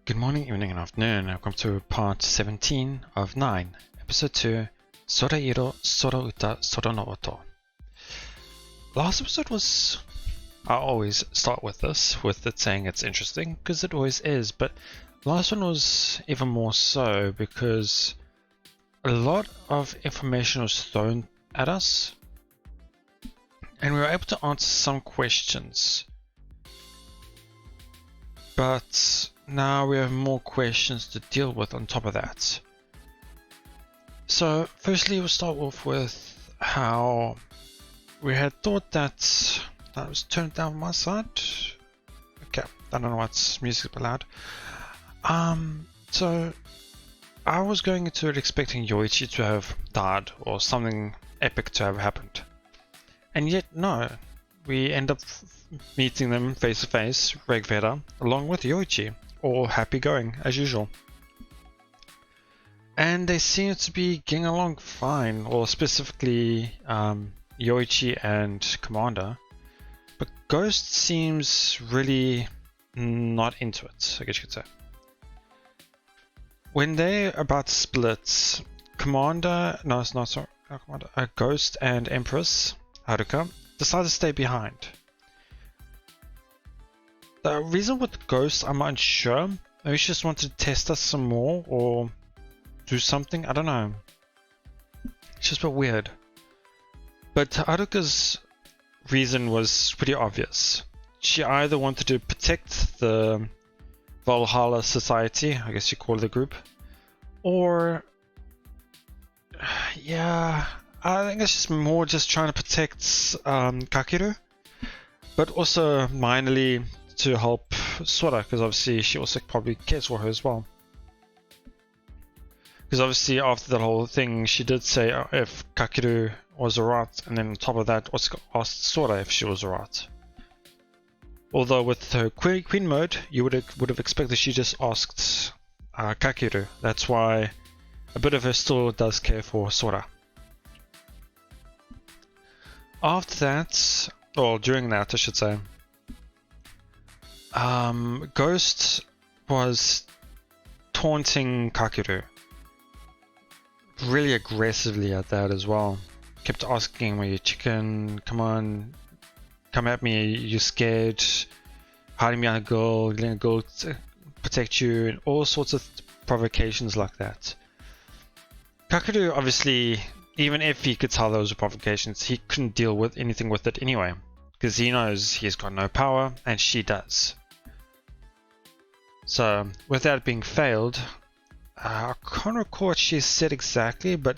Good morning, evening, and afternoon. Welcome to part 17 of 9, episode 2, Sora iro sora uta sora no oto. Last episode was... I always start with this, with it saying it's interesting, because it always is, but last one was even more so because a lot of information was thrown at us, and we were able to answer some questions. But now we have more questions to deal with on top of that. So firstly we'll start off with how we had thought that was turned down on my side. Okay, I don't know what's music but loud. So I was going into it expecting Yoichi to have died or something epic to have happened. And yet no. We end up meeting them face to face, Regveda, along with Yoichi, all happy going as usual. And they seem to be getting along fine, or specifically Yoichi and Commander. But Ghost seems really not into it, I guess you could say. When they're about to split, Commander, no, it's not, sorry, Commander, Ghost and Empress, Haruka, decide to stay behind. The reason with Ghost, I'm unsure. Maybe she just wanted to test us some more or do something. I don't know. It's just a bit weird. But Haruka's reason was pretty obvious. She either wanted to protect the Valhalla Society, I guess you call it the group, or yeah, I think it's just more just trying to protect Kakeru, but also minorly to help Sora, because obviously she also probably cares for her as well. Because obviously after that whole thing, she did say if Kakeru was alright, and then on top of that, also asked Sora if she was alright. Although with her queen mode, you would have expected she just asked Kakeru. That's why a bit of her still does care for Sora. After that, or during that I should say, Ghost was taunting Kakeru really aggressively at that as well. Kept asking me, chicken, come on, come at me, you scared, hiding behind a girl, letting a girl protect you, and all sorts of provocations like that. Kakeru obviously, even if he could tell those were provocations, he couldn't deal with anything with it anyway, because he knows he's got no power and she does. So with that being failed, I can't recall what she said exactly, but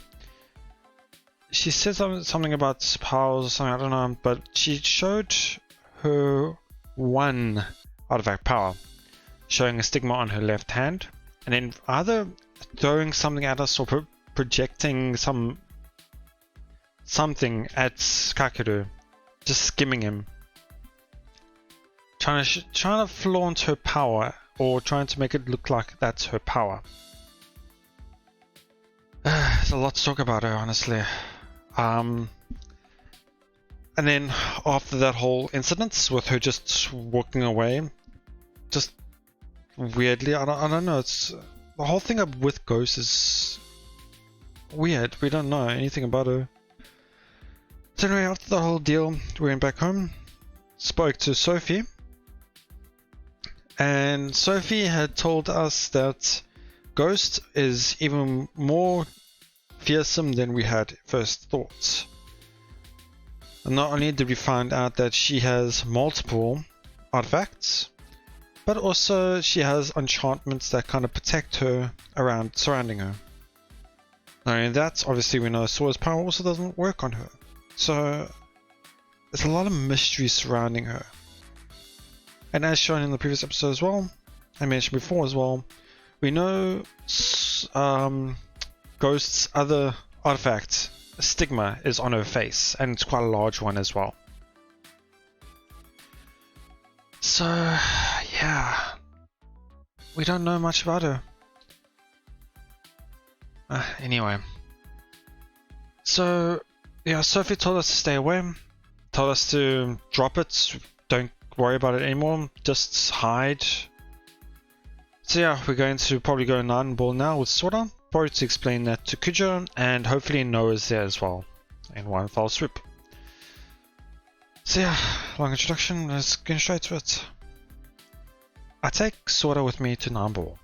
she said something about powers or something, I don't know, but she showed her one artifact power, showing a stigma on her left hand, and then either throwing something at us or projecting something at Kakeru, just skimming him, trying to flaunt her power, or trying to make it look like that's her power. There's a lot to talk about her, honestly. And then after that whole incident with her just walking away, just weirdly, I don't know, it's the whole thing with Ghost is weird. We don't know anything about her. So anyway, after the whole deal, we went back home, spoke to Sophie, and Sophie had told us that Ghost is even more fearsome than we had first thought. And not only did we find out that she has multiple artifacts, but also she has enchantments that kind of protect her surrounding her. Not only that, obviously we know Sora's power also doesn't work on her. So there's a lot of mystery surrounding her. And as shown in the previous episode as well, I mentioned before as well, we know Ghost's other artifact, stigma, is on her face, and it's quite a large one as well. So yeah, we don't know much about her. Anyway, so yeah, Sophie told us to stay away, told us to drop it, don't worry about it anymore, just hide. So yeah, we're going to probably go 9 ball now with Sora, probably to explain that to Kujo, and hopefully Noah's there as well, in one foul swoop. So yeah, long introduction, let's get straight to it. I take Sora with me to 9 ball.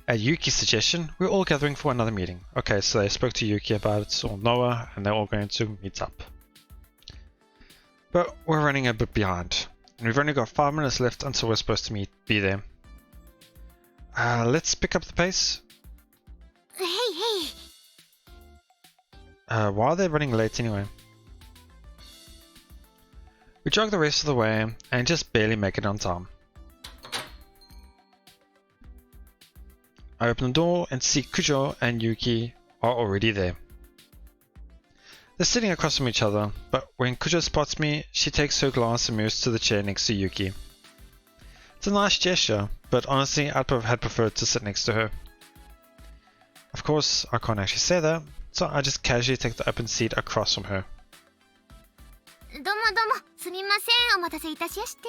At Yuki's suggestion, we're all gathering for another meeting. Okay, so they spoke to Yuki about it, or Noah, and they're all going to meet up. But we're running a bit behind, and we've only got 5 minutes left until we're supposed to be there. Let's pick up the pace. Hey. Why are they running late anyway? We jog the rest of the way and just barely make it on time. I open the door and see Kujo and Yuki are already there. They're sitting across from each other, but when Kujo spots me, she takes her glass and moves to the chair next to Yuki. It's a nice gesture, but honestly I'd had preferred to sit next to her. Of course, I can't actually say that, so I just casually take the open seat across from her. どうもすみません、お待たせいたしやして。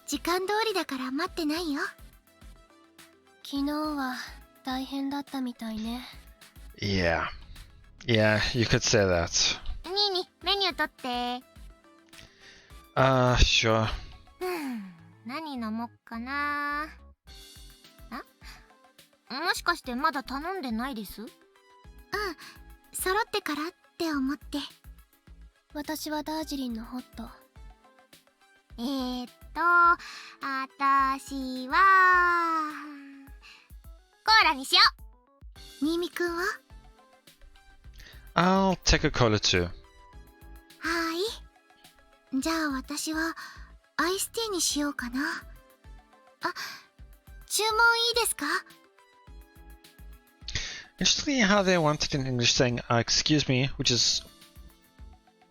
時間通りだから待ってないよ。昨日は大変だったみたいね。Yeah, you could say that. にメニュー取って。Sure. 何飲もっかな。もしかしてまだ頼んでないです？揃ってからって思って。私はダージリンのホット。私はコーラにしよう。ミミくんは？ I'll take a cola too. はい。じゃあ私はアイスティーにしようかな。注文いいですか？ Interestingly how they wanted in English saying excuse me, which is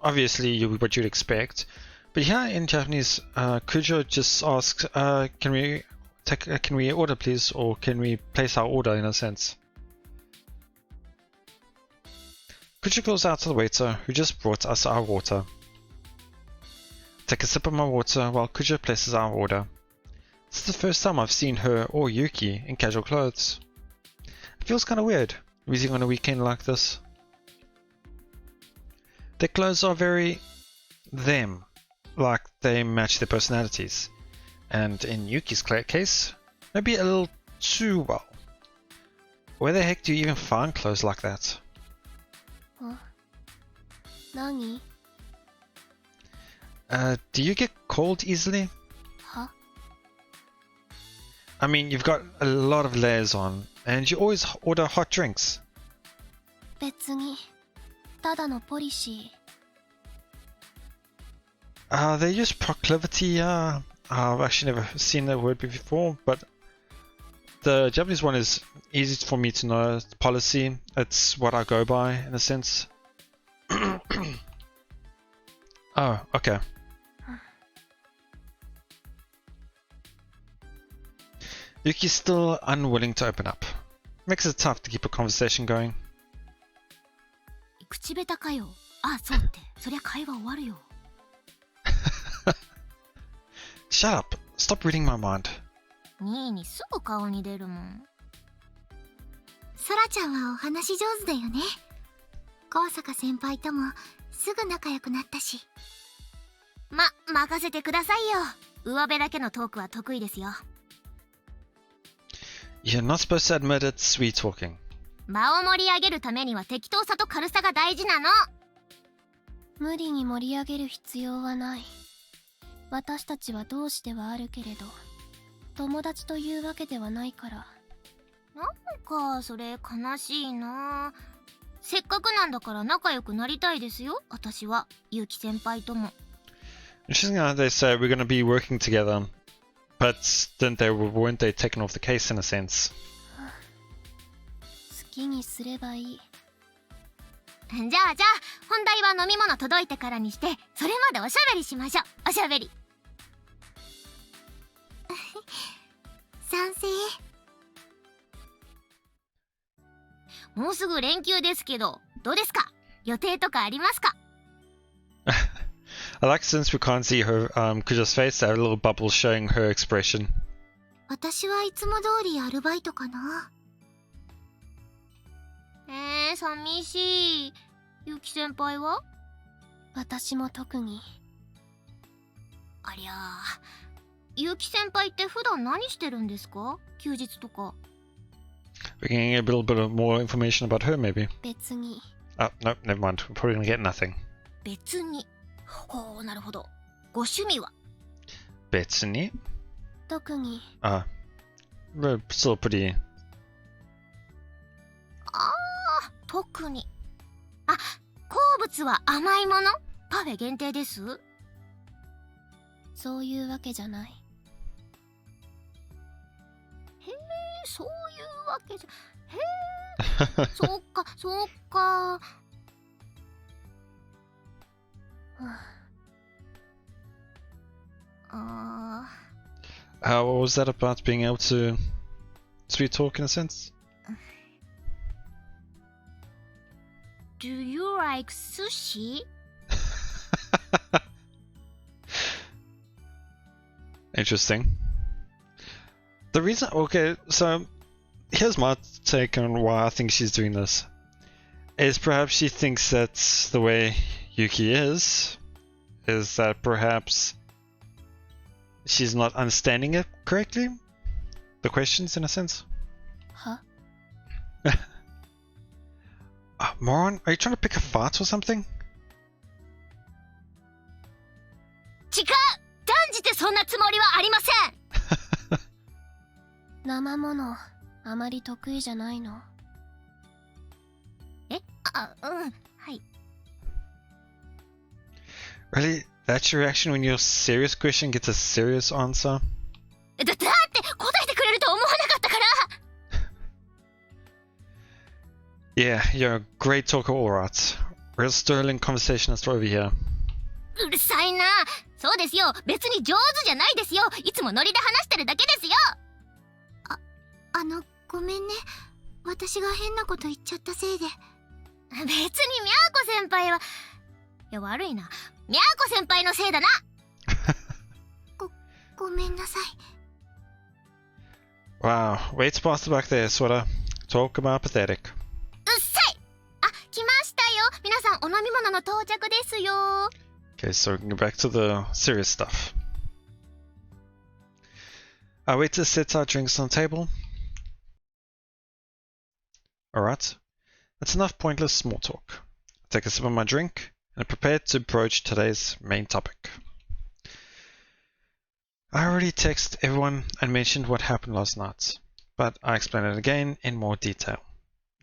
obviously what you'd expect. But here in Japanese, Kujo just asks, can we order please, or can we place our order in a sense. Kujo calls out to the waiter who just brought us our water. I take a sip of my water while Kujo places our order. This is the first time I've seen her or Yuki in casual clothes. It feels kind of weird, visiting on a weekend like this. Their clothes are very them, like they match their personalities, and in Yuki's case, maybe a little too well. Where the heck do you even find clothes like that? 何？ Do you get cold easily? は？ I mean, you've got a lot of layers on, and you always order hot drinks. 別にただのポリシー。They use proclivity. I've actually never seen that word before, but the Japanese one is easy for me to know. It's policy. It's what I go by in a sense. Oh, okay. Yuki's still unwilling to open up. Makes it tough to keep a conversation going. 口下手かよ。そうって、そりゃ会話終わるよ。Shut up! Stop reading my mind. にすぐ顔に出るもん。ソラちゃんはお話上手だよね。高坂先輩ともすぐ仲良くなったし。任せてくださいよ。上辺だけのトークは得意ですよ。You're not supposed to admit it's sweet talking. 場を盛り上げるためには適当さと軽さが大事なの。無理に盛り上げる必要はない。私たちは同志ではあるけれど、友達というわけではないから。なんかそれ悲しいな。せっかくなんだから仲良くなりたいですよ、私は。ゆうき先輩とも。Interesting how they say we're going to be working together, but weren't they taken off the case in a sense? 好きにすればいい。じゃあ本題は飲み物届いてからにして、それまでおしゃべりしましょう。おしゃべり。賛成。もうすぐ連休ですけど、どうですか？予定とかありますか？ I like since we can't see her Kuja's face, there are little bubbles showing her expression. 私はいつも通りアルバイトかな。寂しい。ゆき先輩は？私も特に。ありゃあ、ゆき先輩って普段何してるんですか？休日とか。We can get a little bit of more information about her, maybe. 別に。Oh, no, never mind. We're probably gonna get nothing. 別に。ほう、なるほど。ご趣味は？別に？特に。We're still pretty. 特に。あ、好物は甘いもの？パフェ限定です？そういうわけじゃない。へえ、そういうわけじゃ。へえ、そうか、そうか。What was that about being able to sweet talk in a sense? Do you like sushi? Interesting. The reason, okay, so here's my take on why I think she's doing this. Is perhaps she thinks that the way Yuki is that perhaps she's not understanding it correctly? The questions, in a sense? Huh? Moron, are you trying to pick a fight or something? 違う！断じてそんなつもりはありません！生もの、あまり得意じゃないの。はい。Really? That's your reaction when your serious question gets a serious answer? だって答えてくれると思わなかったから！ Yeah, you're a great talker, alright. Real sterling conversationalist over here. うるさいな。そうですよ。別に上手じゃないですよ。いつもノリで話してるだけですよ。ごめんね。私が変なこと言っちゃったせいで。別にみゃーこ先輩は。いや、悪いな。みゃーこ先輩のせいだな。ごめんなさい。Wow, way to pass the back there, Sweater. Talk about pathetic. うっさい！あ、来ましたよ。皆さんお飲み物の到着ですよ。Okay, so we can go back to the serious stuff. Our waiter sets our drinks on the table. Alright, that's enough pointless small talk. I take a sip of my drink and prepare to broach today's main topic. I already texted everyone and mentioned what happened last night, but I explain it again in more detail.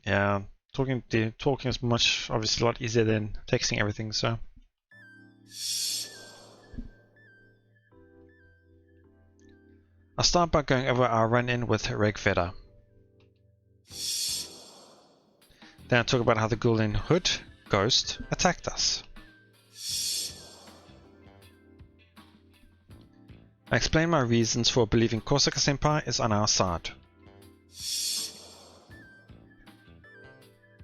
Yeah, talking is much, obviously a lot easier than texting everything, so. I'll start by going over our run-in with Regveda. Then I'll talk about how the ghoul in Hood, Ghost, attacked us. I explain my reasons for believing Kosaka-senpai is on our side.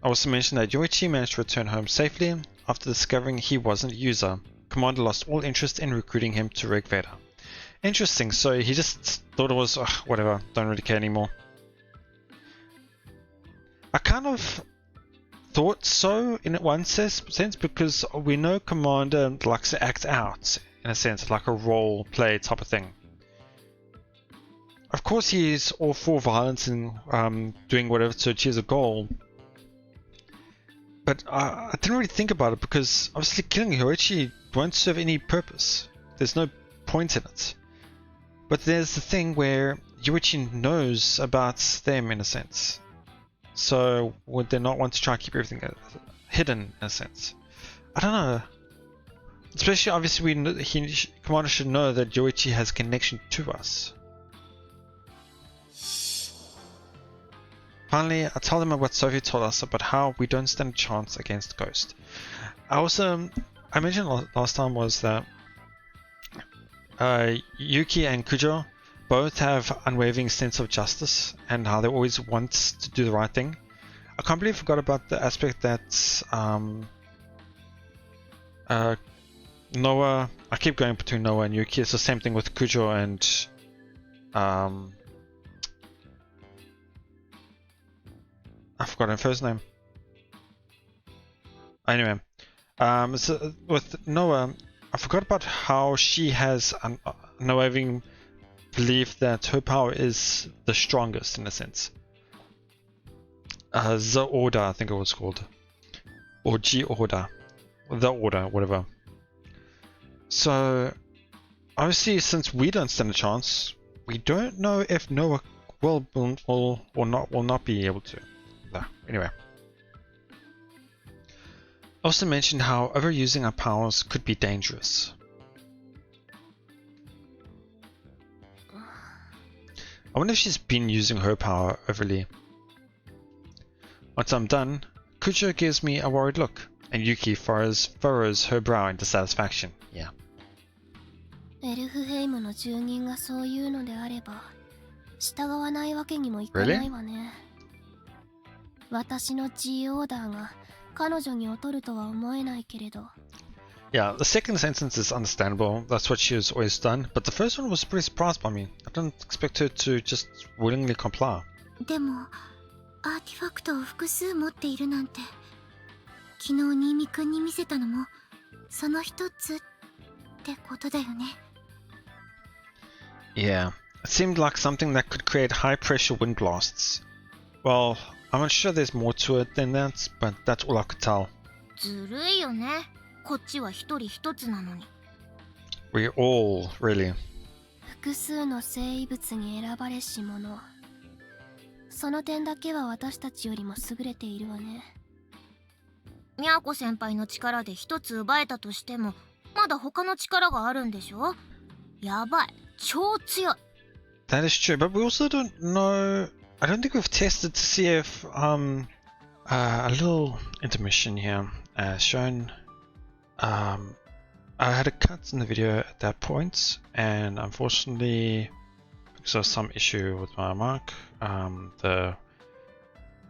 I also mentioned that Yoichi managed to return home safely after discovering he wasn't a user. Commander lost all interest in recruiting him to Rigveda. Interesting, so he just thought it was, whatever, don't really care anymore. I kind of thought so in one sense because we know Commander likes to act out, in a sense, like a role play type of thing. Of course he's all for violence and doing whatever to achieve a goal. But I didn't really think about it because obviously killing Yoichi won't serve any purpose. There's no point in it. But there's the thing where Yoichi knows about them in a sense. So would they not want to try and keep everything hidden in a sense? I don't know. Especially obviously Commander should know that Yoichi has connection to us. Finally, I tell them what Sophie told us about how we don't stand a chance against Ghost. I mentioned last time was that Yuki and Kujo both have unwavering sense of justice and how they always want to do the right thing. I completely forgot about the aspect that Noah, I keep going between Noah and Yuki. It's the same thing with Kujo and I forgot her first name. Anyway, so with Noah, I forgot about how she has Noah having believed that her power is the strongest in a sense. The Order, I think it was called, or G Order, the Order, whatever. So obviously, since we don't stand a chance, we don't know if Noah will not be able to. No. Anyway. Also mentioned how overusing our powers could be dangerous. I wonder if she's been using her power overly. Once I'm done, Kujo gives me a worried look, and Yuki furrows her brow in dissatisfaction. Yeah. エルフヘイムの住人がそう言うのであれば、従わないわけにもいかないわね。私の G オーダーが彼女に劣るとは思えないけれど。Yeah, the second sentence is understandable. That's what she has always done. But the first one was pretty surprised by me. I didn't expect her to just willingly comply. でもアーティファクトを複数持っているなんて、昨日新見くんに見せたのもその一つってことだよね。Yeah, it seemed like something that could create high-pressure wind blasts. Well, I'm not sure there's more to it than that, but that's all I could tell. ずるいよね。こっちは一人一つなのに。We all, really. 複数の生物に選ばれし者。その点だけは私たちよりも優れているわね。ミャーコ先輩の力で一つ奪えたとしても、まだ他の力があるんでしょ？やばい。超強い。 That is true, but we also don't know. I don't think we've tested to see if a little intermission here shown. I had a cut in the video at that point, and unfortunately, because of some issue with my mic, the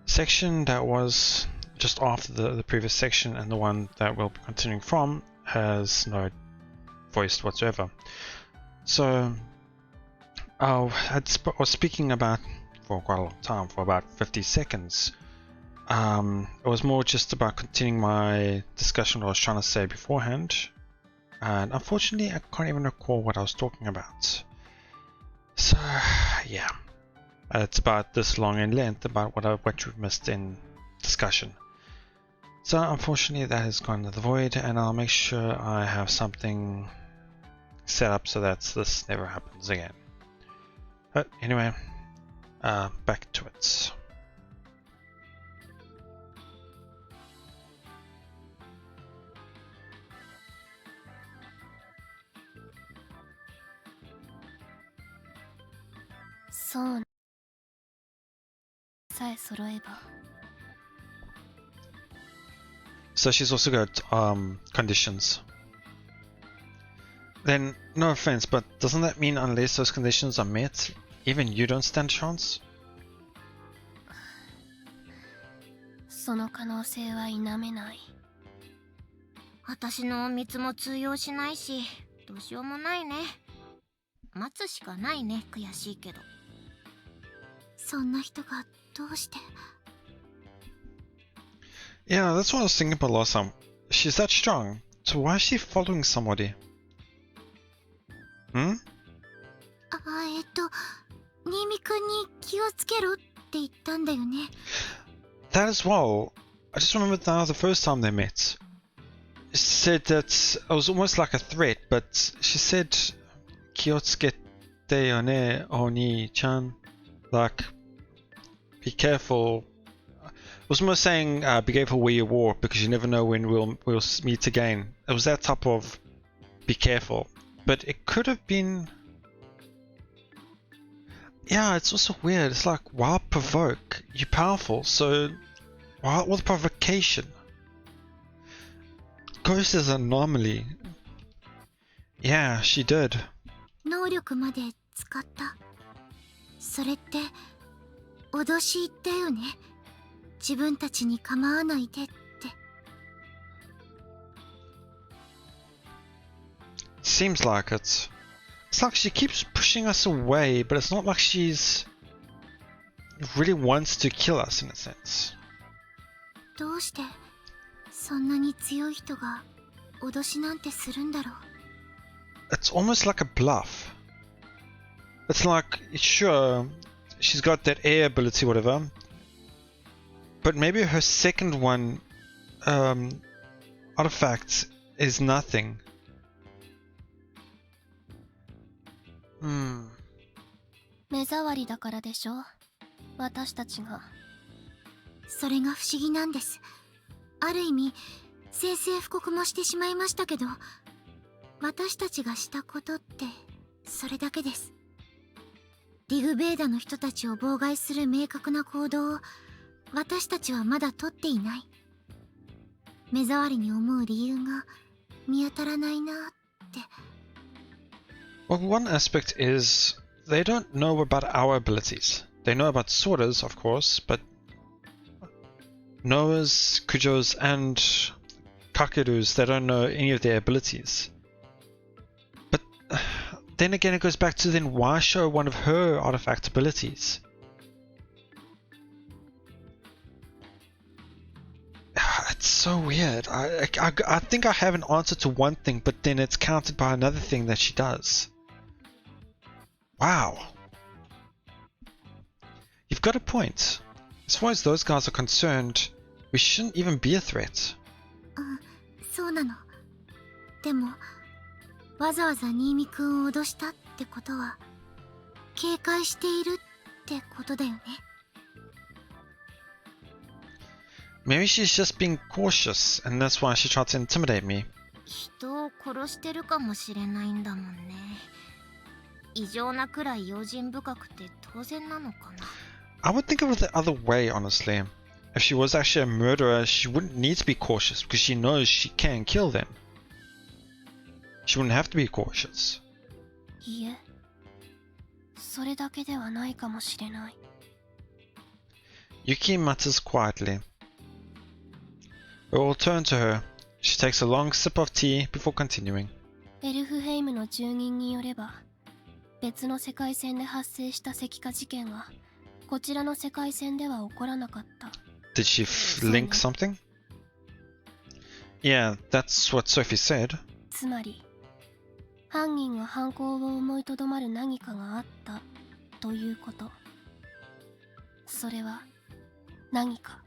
section that was just after the previous section and the one that we'll be continuing from has no voice whatsoever. So I was speaking about for quite a long time, for about 50 seconds. It was more just about continuing my discussion what I was trying to say beforehand, and unfortunately I can't even recall what I was talking about. So yeah, it's about this long in length about what you missed in discussion. So unfortunately that has gone to the void, and I'll make sure I have something set up so that this never happens again. But anyway, back to it. So, さえ揃えば。 So she's also got conditions. Then, no offense, but doesn't that mean unless those conditions are met, even you don't stand a chance? その可能性は否めない。私の密も通用しないし、どうしようもないね。待つしかないね、悔しいけど。そんな人がどうして？ Yeah, that's what I was thinking about last time. She's that strong, so why is she following somebody? Hmm? 新見くんに気をつけろって言ったんだよね。That as well. I just remembered now the first time they met. She said that it was almost like a threat, but she said, "Kiotsukete yo ne, Oni-chan." Like, be careful. It was almost saying, be careful where you walk because you never know when we'll meet again. It was that type of be careful. But it could have been... Yeah, it's also weird. It's like, why provoke? You're powerful, so why all the provocation? Ghost is an anomaly. Yeah, she did. 能力まで使った。それって脅しだよね。自分たちに構わないでって。seems like it. It's like she keeps pushing us away, but it's not like she's really wants to kill us in a sense. どうしてそんなに強い人が脅しなんてするんだろう。 It's almost like a bluff. It's like, sure, she's got that air ability, whatever, but maybe her second one, artifact, is nothing. 目障りだからでしょ、私たちが。それが不思議なんです。ある意味宣戦布告もしてしまいましたけど、私たちがしたことってそれだけです。リグベーダの人たちを妨害する明確な行動を私たちはまだ取っていない。目障りに思う理由が見当たらないなって。Well, one aspect is they don't know about our abilities. They know about Sora's, of course, but Noah's, Kujo's, and Kakeru's, they don't know any of their abilities. But then again, it goes back to then why show one of her artifact abilities? It's so weird. I think I have an answer to one thing, but then it's countered by another thing that she does. Wow. You've got a point. As far as those guys are concerned, we shouldn't even be a threat. そうなの。でもわざわざ新見くんを脅したってことは警戒しているってことだよね。Maybe she's just being cautious, and that's why she tried to intimidate me. 人を殺してるかもしれないんだもんね。異常なくらい用心深くて当然なのかな。I would think of it the other way, honestly. If she was actually a murderer, she wouldn't need to be cautious because she knows she can kill them. She wouldn't have to be cautious. いいえ、それだけではないかもしれない。Yuki mutters quietly. We all turn to her. She takes a long sip of tea before continuing. エルフヘイムの住人によれば、別の世界線で発生した石化事件はこちらの世界線では起こらなかった。Did she link something? Yeah, that's what Sophie said. つまり、犯人が犯行を思いとどまる何かがあったということ。それは何か。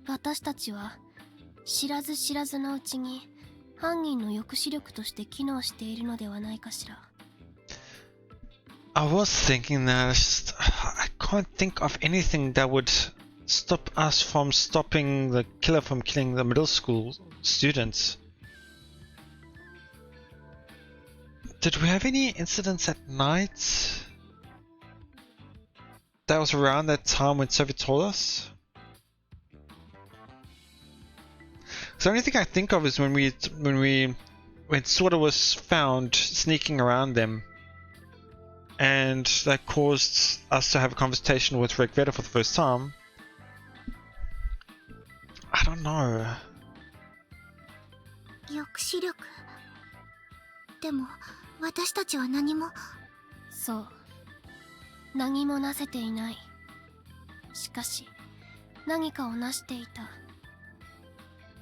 私たちは知らず知らずのうちに犯人の抑止力として機能しているのではないかしら。I was thinking that I can't think of anything that would stop us from stopping the killer from killing the middle school students. Did we have any incidents at night? That was around that time when Sophie told us? The only thing I think of is when Sora was found sneaking around them, and that caused us to have a conversation with Rick Vedder for the first time. I don't know. 抑止力。でも私たちは何も。そう、何もなせていない。しかし何かをなしていた。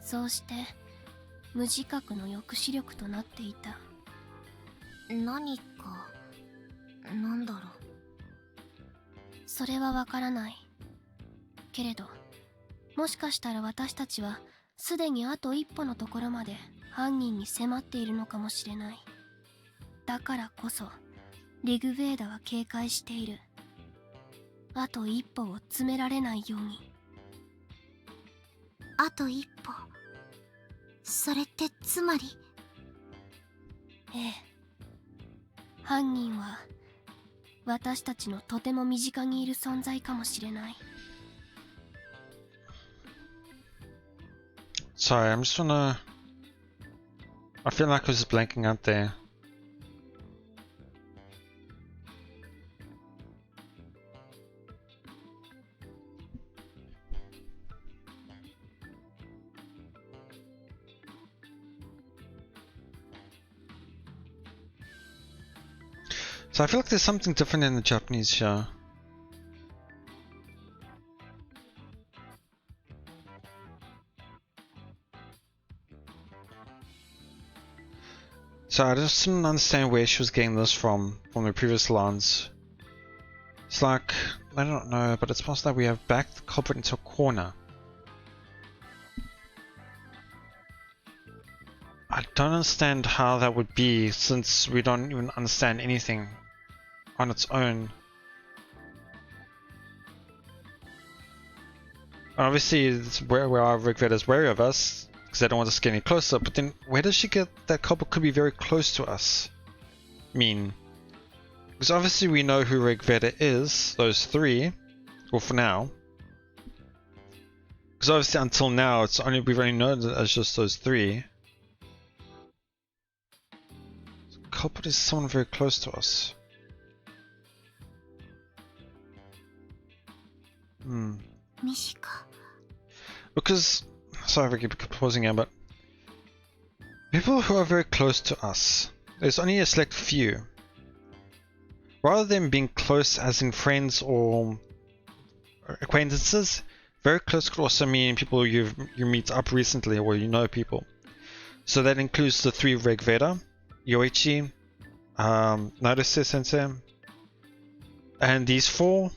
そうして無自覚の抑止力となっていた。何かなんだろう。それはわからないけれど、もしかしたら私たちはすでにあと一歩のところまで犯人に迫っているのかもしれない。だからこそリグベーダは警戒している。あと一歩を詰められないように。あと一歩。それってつまり。ええ、犯人は私たちのとても身近にいる存在かもしれない。Sorry, I'm just wanna... I feel like I was just blanking out there. So I feel like there's something different in the Japanese here. So I just didn't understand where she was getting this from the previous lines. It's like, I don't know, but it's possible that we have backed the culprit into a corner. I don't understand how that would be, since we don't even understand anything on its own. Obviously, it's where our Rigved is wary of us, because they don't want us to get any closer, but then where does she get that culprit could be very close to us? Mean? Because obviously we know who Rigved is, those three, well for now. Because obviously until now we've only known it as just those three. Culprit is someone very close to us. Because, sorry if I keep pausing here, but people who are very close to us, there's only a select few. Rather than being close as in friends or acquaintances, very close could also mean people you meet up recently or you know people. So that includes the three Rigveda, Yoichi, Naruse Sensei, and these four.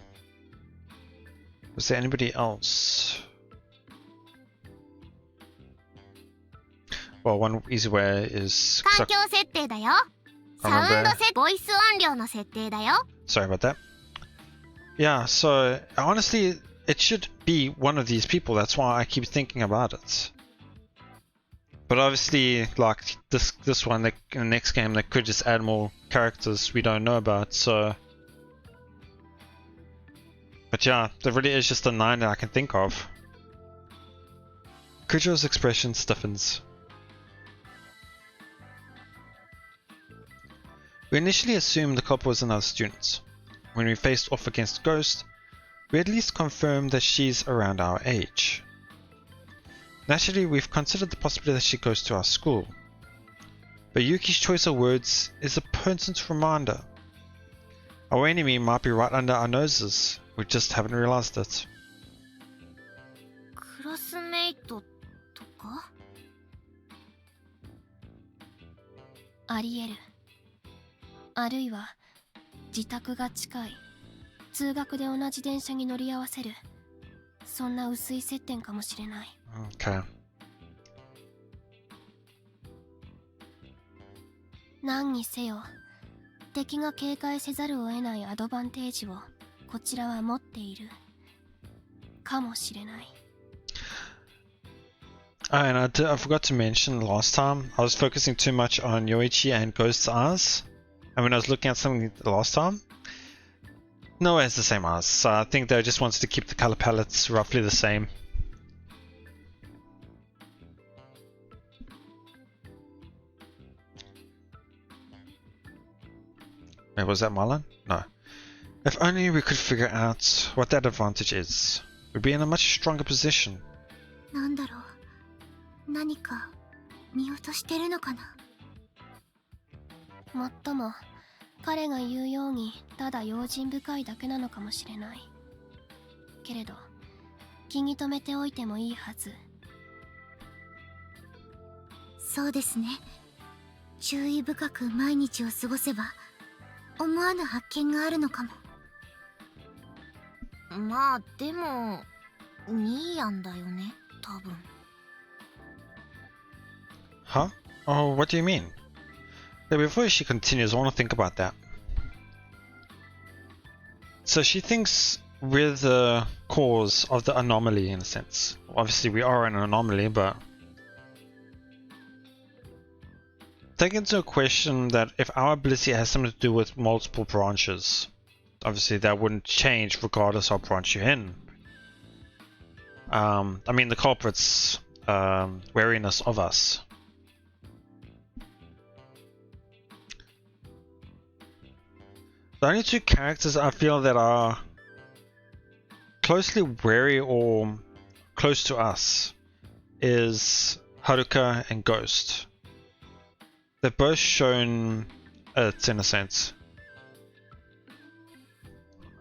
Was there anybody else? Well, one easy way is... Sorry about that. Yeah, so honestly, it should be one of these people. That's why I keep thinking about it. But obviously, like this one, in the next game, they could just add more characters we don't know about. So, but yeah, there really is just a 9 that I can think of. Kujo's expression stiffens. We initially assumed the culprit was another student. When we faced off against Ghost, we at least confirmed that she's around our age. Naturally, we've considered the possibility that she goes to our school. But Yuki's choice of words is a potent reminder. Our enemy might be right under our noses, we just haven't realized it. Ariel. あるいは自宅が近い、通学で同じ電車に乗り合わせる、そんな薄い接点かもしれない。Okay. 何にせよ、敵が警戒せざるを得ないアドバンテージをこちらは持っているかもしれない。And I forgot to mention last time, I was focusing too much on Yoichi and Ghost's eyes. And when I was looking at something the last time, no way it's the same eyes. So I think they just wanted to keep the color palettes roughly the same. Wait, was that Marlon? No. If only we could figure out what that advantage is, we'd be in a much stronger position. なんだろう。何か見落としてるのかな。もっとも彼が言うようにただ用心深いだけなのかもしれない。けれど気に留めておいてもいいはず。そうですね。注意深く毎日を過ごせば思わぬ発見があるのかも。まあでもニーヤンだよね、多分。Huh? Oh, what do you mean? Yeah, before she continues, I want to think about that. So she thinks we're the cause of the anomaly, in a sense. Obviously, we are an anomaly, but take into question that if our ability has something to do with multiple branches, obviously that wouldn't change regardless of branch you're in. I mean, the culprit's wariness of us. The only two characters I feel that are closely wary or close to us is Haruka and Ghost. They've both shown it in a sense.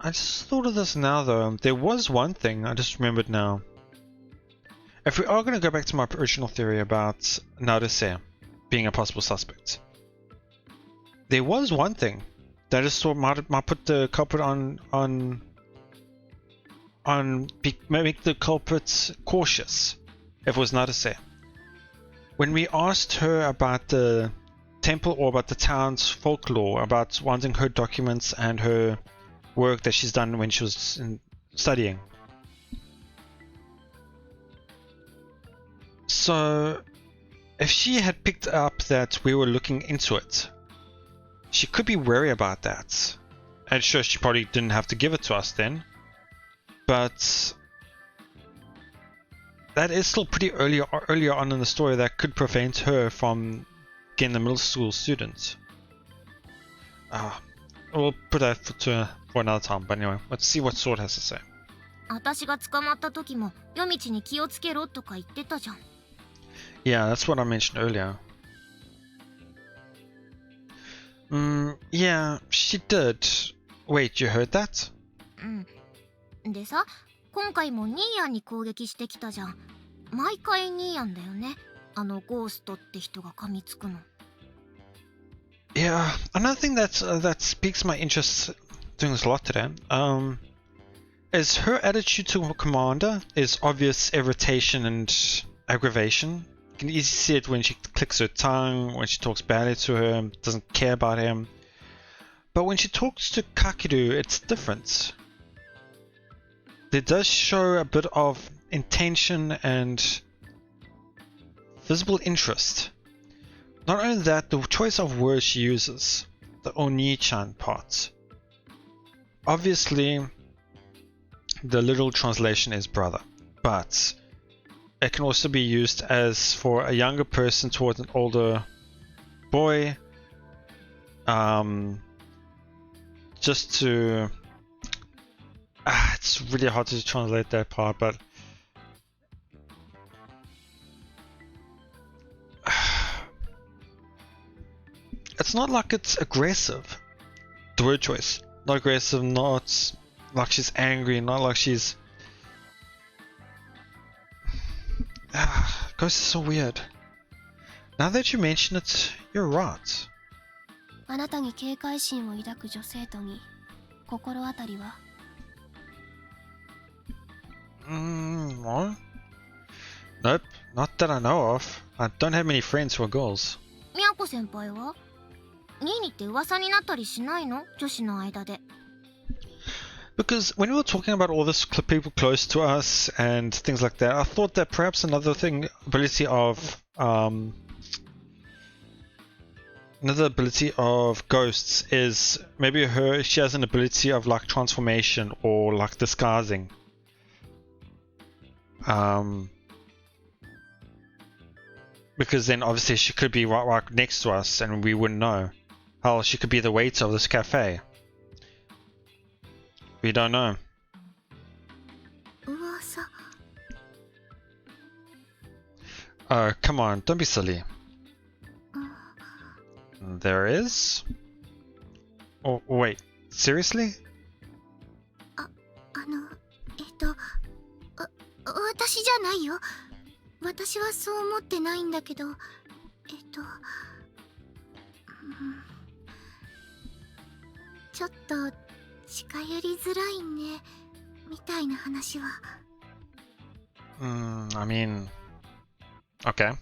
I just thought of this now though. There was one thing, I just remembered now. If we are going to go back to my original theory about Naruse being a possible suspect, there was one thing that I just thought might put the culprit make the culprit cautious if it was Naruse. When we asked her about the temple or about the town's folklore, about wanting her documents and her work that she's done when she was studying. So, if she had picked up that we were looking into it, she could be wary about that. And sure, she probably didn't have to give it to us then, but that is still pretty earlier on in the story that could prevent her from getting the middle school student. We'll put that for another time, but anyway, let's see what Sword has to say. 私が捕まった時も夜道に気をつけろとか言ってたじゃん。Yeah, that's what I mentioned earlier. Yeah, she did. Wait, you heard that? うん。でさ、今回もニーヤンに攻撃してきたじゃん。毎回ニーヤンだよね。あのゴーストって人が噛みつくの。Yeah, another thing that piques my interest doing this a lot today, is her attitude to her commander is obvious irritation and aggravation. You can easily see it when she clicks her tongue, when she talks badly to him, doesn't care about him. But when she talks to Kakeru, it's different. There does show a bit of intention and visible interest. Not only that, the choice of words she uses, the Oni-chan part. Obviously, the literal translation is brother, but it can also be used as for a younger person towards an older boy. Just to... it's really hard to translate that part, but... It's not like it's aggressive. The word choice. Not aggressive, not like she's angry, not like she's... Ghost is so weird. Now that you mention it, you're right. あなたに警戒心を抱く女生徒に心当たりは? What? Nope, not that I know of. I don't have many friends who are girls. みやこ先輩は? ニーニって噂になったりしないの? 女子の間で. Because when we were talking about all this people close to us and things like that, I thought that perhaps another ability of ghosts is maybe she has an ability of like transformation or like disguising. Because then obviously she could be right next to us and we wouldn't know. Hell, she could be the waiter of this cafe. We don't know. Oh, come on, don't be silly. There is? Oh, wait, seriously? 私じゃないよ。私はそう思ってないんだけど、ちょっと近寄りづらいね、みたいな話は。I mean, okay.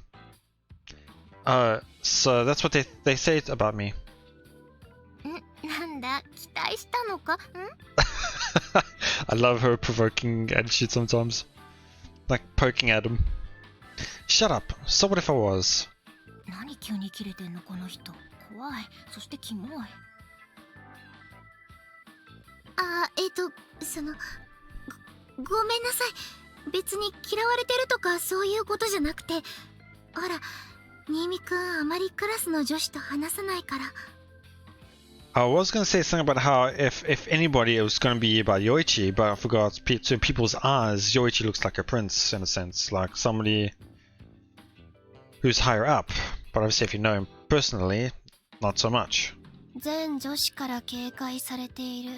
So that's what they say about me. なんだ、期待したのか? I love her provoking attitude sometimes. Like poking at him. Shut up. So what if I was? 何急にキレてんのこの人。怖い。そしてキモい。ごめんなさい。別に嫌われてるとかそういうことじゃなくて、ほら、新見くんあまりクラスの女子と話さないから。I was going to say something about how if anybody it was going to be about Yoichi, but I forgot to people's eyes, Yoichi looks like a prince in a sense, like somebody who's higher up. But obviously if you know him personally, not so much. 全女子から警戒されている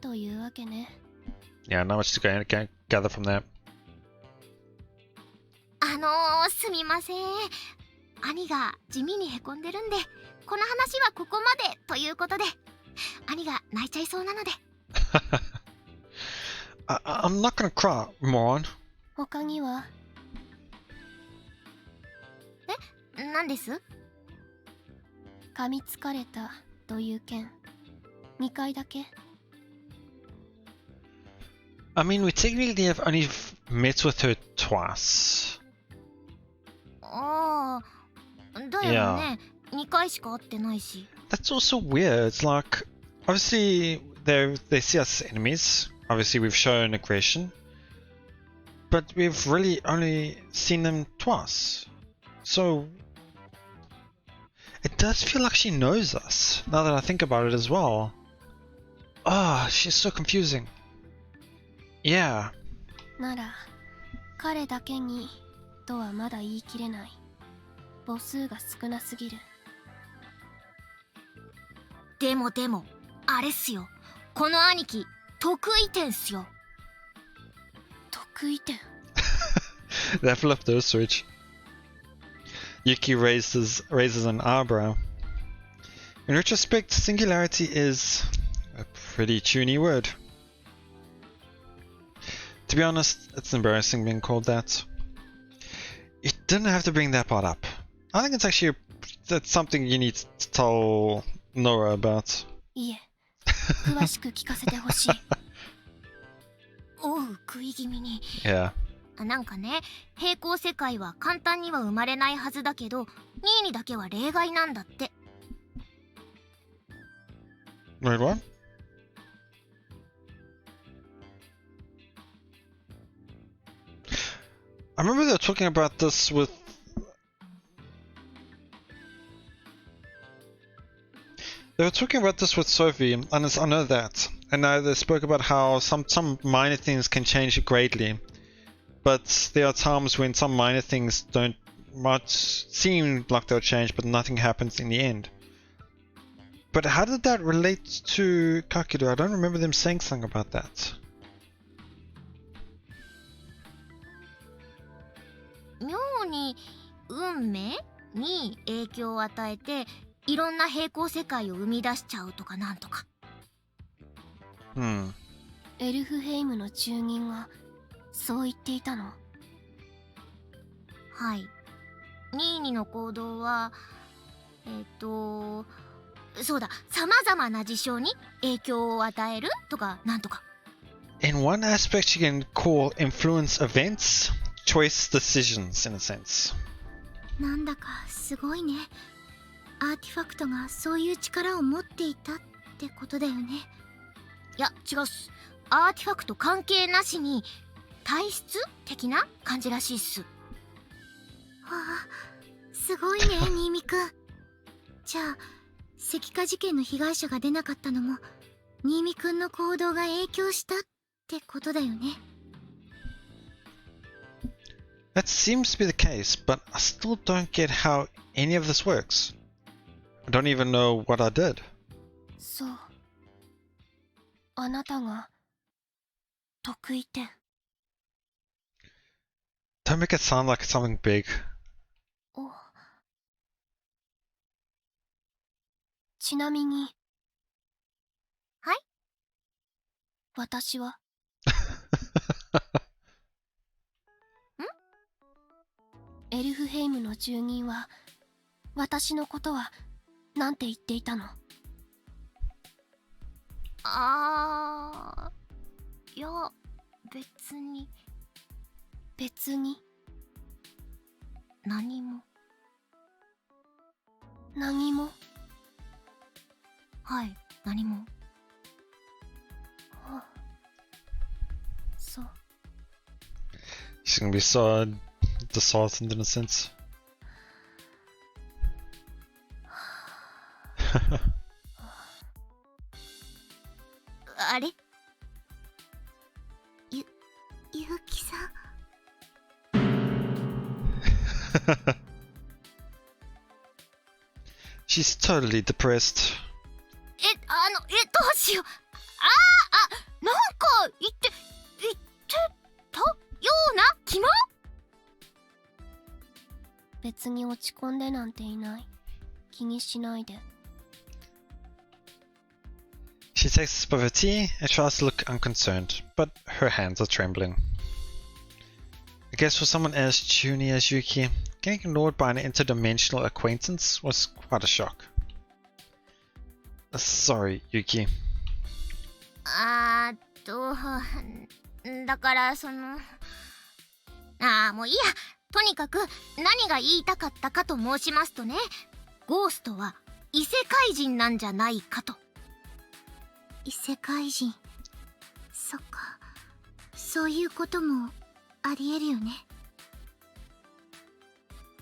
というわけね。Yeah, not much to gather from that. すみません。兄が地味にへこんでるんで、この話はここまでということで、兄が泣いちゃいそうなので。I'm not gonna cry, moron. 他には？何です？噛みつかれたという件、2回だけ。I mean, we technically have only met with her twice. ああ、だよね。2回しか会ってないし。That's also weird. It's like, obviously, they see us as enemies. Obviously, we've shown aggression. But we've really only seen them twice. So, it does feel like she knows us, now that I think about it as well. Ah, she's so confusing. Yeah. なら、彼だけにとはまだ言い切れない。母数が少なすぎる。でも、あれっすよ。この兄貴、得意点っすよ。得意点That flipped her switch. Yuki raises an eyebrow. In retrospect, singularity is a pretty tuney word. To be honest, it's embarrassing being called that. You didn't have to bring that part up. I think it's actually that's something you need to tell Nora about. いえ、詳しく聞かせてほしい。おう、食い気味に。Yeah. なんかね、平行世界は簡単には生まれないはずだけど、ニーニだけは例外なんだって。Wait, what? I remember they were talking about this with... They were talking about this with Sophie, and I know that. And now they spoke about how some minor things can change greatly. But there are times when some minor things don't much seem like they'll change, but nothing happens in the end. But how did that relate to Kakeru? I don't remember them saying something about that. 妙に運命に影響を与えて、いろんな平行世界を生み出しちゃうとかなんとか。エルフヘイムの住人がそう言っていたの？はい。ニーニの行動は、そうだ、様々な事象に影響を与えるとかなんとか。In one aspect, you can call influence events choice decisions in a sense. なんだかすごいね。アーティファクトがそういう力を持っていたってことだよね。いや、違うっす。アーティファクト関係なしに体質的な感じらしいっす。はあ、すごいね、新見くん。じゃあ、石化事件の被害者が出なかったのも、新見くんの行動が影響したってことだよね。That seems to be the case, but I still don't get how any of this works. I don't even know what I did. そう。あなたが得意点。Don't make it sound like something big. お。ちなみに。はい？私は。エルフヘイムの住人は私のことはなんて言っていたの？いや、別に。別に？何も。何も？はい、何も。そう。She's gonna be so disheartened in a sense. あれ？ゆうきさん。She's totally depressed. どうしよう。なんか言ってたような気も。別に落ち込んでなんていない。気にしないで。She takes a sip of her tea and tries to look unconcerned, but her hands are trembling. I guess for someone as puny as Yuki, getting ignored by an interdimensional acquaintance was quite a shock. Sorry, Yuki. だからもういいや。とにかく何が言いたかったかと申しますとね、ゴーストは異世界人なんじゃないかと。異世界人。そっか。そういうこともありえるよね。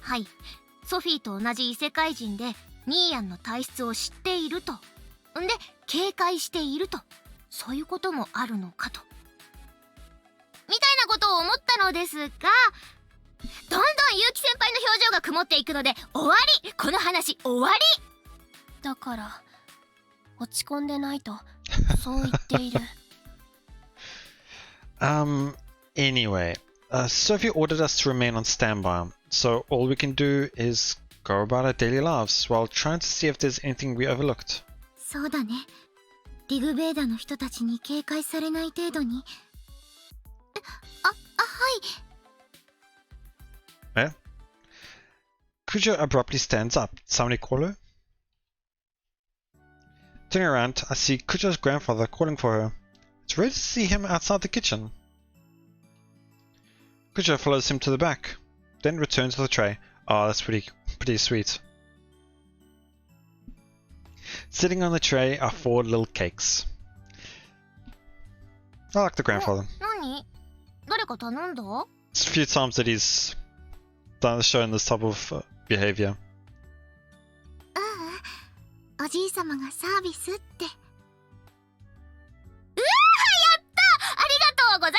はい。ソフィーと同じ異世界人でニーヤンの体質を知っていると。んで、警戒していると。そういうこともあるのかと。みたいなことを思ったのですが、どんどん結城先輩の表情が曇っていくので、終わり。この話終わり。だから落ち込んでないとそう言っている。Anyway, Sophie ordered us to remain on standby, so all we can do is go about our daily lives while trying to see if there's anything we overlooked. そうだね。リグベーダの人たちに警戒されない程度に。はい。Eh? Kujo abruptly stands up. Somebody call her? Turning around, I see Kujo's grandfather calling for her. It's rare to see him outside the kitchen. Kujo follows him to the back, then returns with a tray. Oh, that's pretty sweet. Sitting on the tray are 4 little cakes. I like the grandfather. 何？誰か頼んだ？ It's a few times that he's shown this type of behavior. おじいさまがサービスって。うわー、やった！ありがとうござい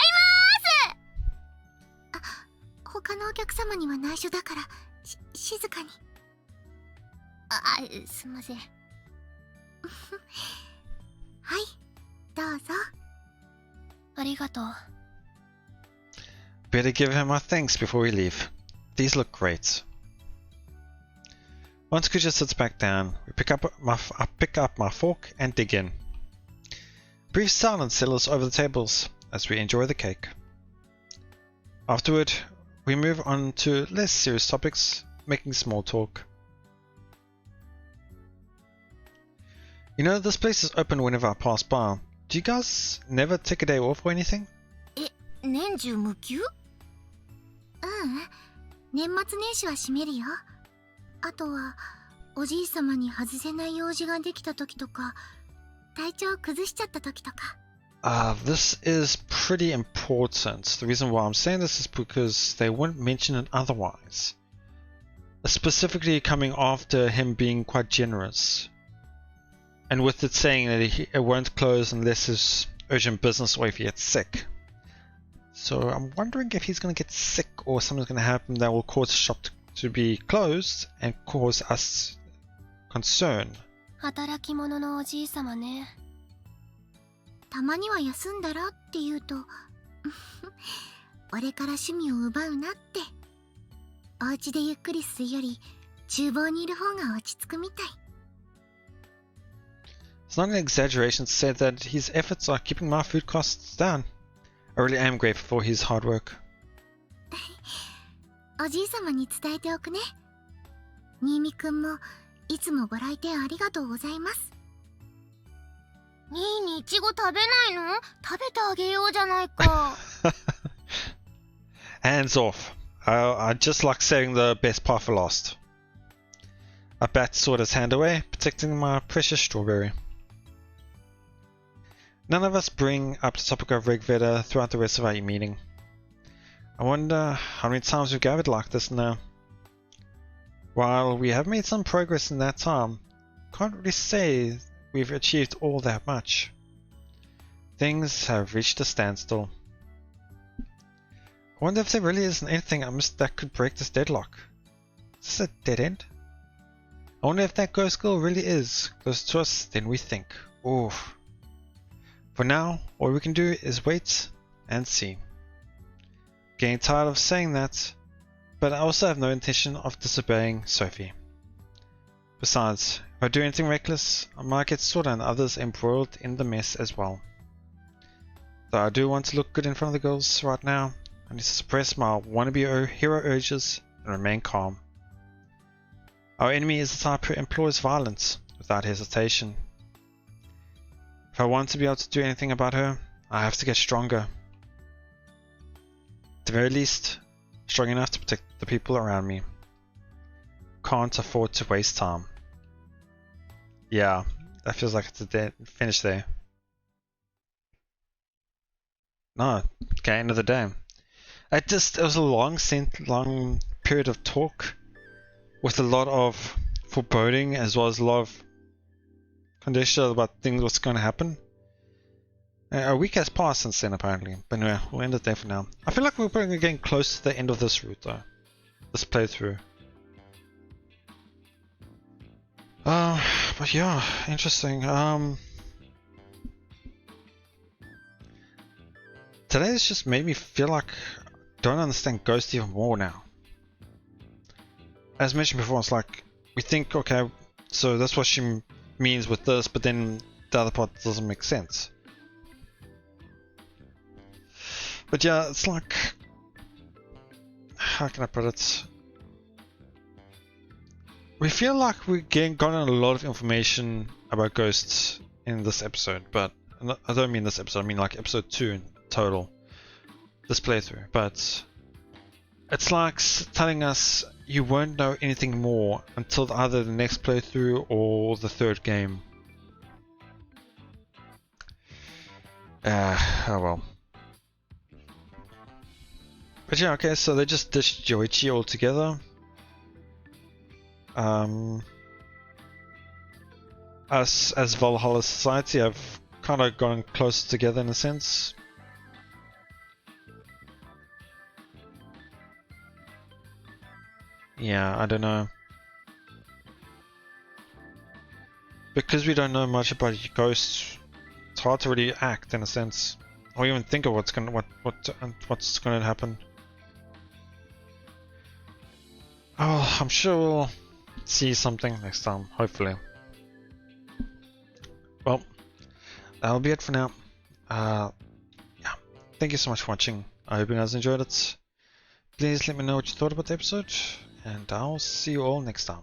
ます。他のお客様には内緒だから静かに。すいません。はい、どうぞ。ありがとう。Better give him our thanks before we leave. These look great. Once Kuja sits back down, I pick up my fork and dig in. Brief silence settles over the tables as we enjoy the cake. Afterward, we move on to less serious topics, making small talk. You know, this place is open whenever I pass by. Do you guys never take a day off or anything? 年中無休？年末年始は閉めるよ。あとはおじいさまに外せない用事ができた時とか、体調崩しちゃった時とか。This is pretty important. The reason why I'm saying this is because they wouldn't mention it otherwise. Specifically coming after him being quite generous. And with it saying that it won't close unless it's urgent business or if he gets sick. So I'm wondering if he's going to get sick or something's going to happen that will cause the shop to be closed and cause us concern. 働き者のおじいさまね。たまには休んだらって言うと俺から趣味を奪うなって。お家でゆっくりするより厨房にいる方が落ち着くみたい。 It's not an exaggeration to say that his efforts are keeping my food costs down. I really am grateful for his hard work. おじいさまに伝えておくね。新見くんもいつもご来店ありがとうございます。ニーニイチゴ食べないの？食べてあげようじゃないか。Hands off. I just like saving the best part for last. I bat sort his hand away, protecting my precious strawberry. None of us bring up the topic of Rigveda throughout the rest of our meeting. I wonder how many times we've gathered like this now. While we have made some progress in that time, can't really say we've achieved all that much. Things have reached a standstill. I wonder if there really isn't anything I missed that could break this deadlock. Is this a dead end? I wonder if that ghost girl really is closer to us than we think. Oof. For now, all we can do is wait and see. Getting tired of saying that, but I also have no intention of disobeying Sophie. Besides, if I do anything reckless, I might get Sora and others embroiled in the mess as well. Though I do want to look good in front of the girls right now, I need to suppress my wannabe hero urges and remain calm. Our enemy is the type who employs violence without hesitation. If I want to be able to do anything about her, I have to get stronger. At the very least, strong enough to protect the people around me. Can't afford to waste time. Yeah, that feels like it's a dead finish there. No, okay, end of the day. It was a long period of talk with a lot of foreboding as well as a lot of conjecture about things what's going to happen. A week has passed since then apparently, but anyway, we'll end it there for now. I feel like we're probably getting close to the end of this route though, this playthrough. But yeah, interesting. Today's just made me feel like I don't understand Ghost even more now. As mentioned before, it's like we think, okay, so that's what she means with this, but then the other part doesn't make sense. But yeah, it's like, how can I put it? We feel like we're gotten a lot of information about ghosts in this episode, but I don't mean this episode, I mean like episode 2 in total, this playthrough. But it's like telling us you won't know anything more until either the next playthrough or the third game. Oh well. But yeah, okay, so they just ditched Joichi altogether. Us as Valhalla Society have kind of gone close together in a sense. Yeah, I don't know. Because we don't know much about ghosts, it's hard to really act in a sense, or even think of what's gonna happen. Oh, I'm sure we'll see something next time, hopefully. Well, that'll be it for now. Yeah, thank you so much for watching. I hope you guys enjoyed it. Please let me know what you thought about the episode, and I'll see you all next time.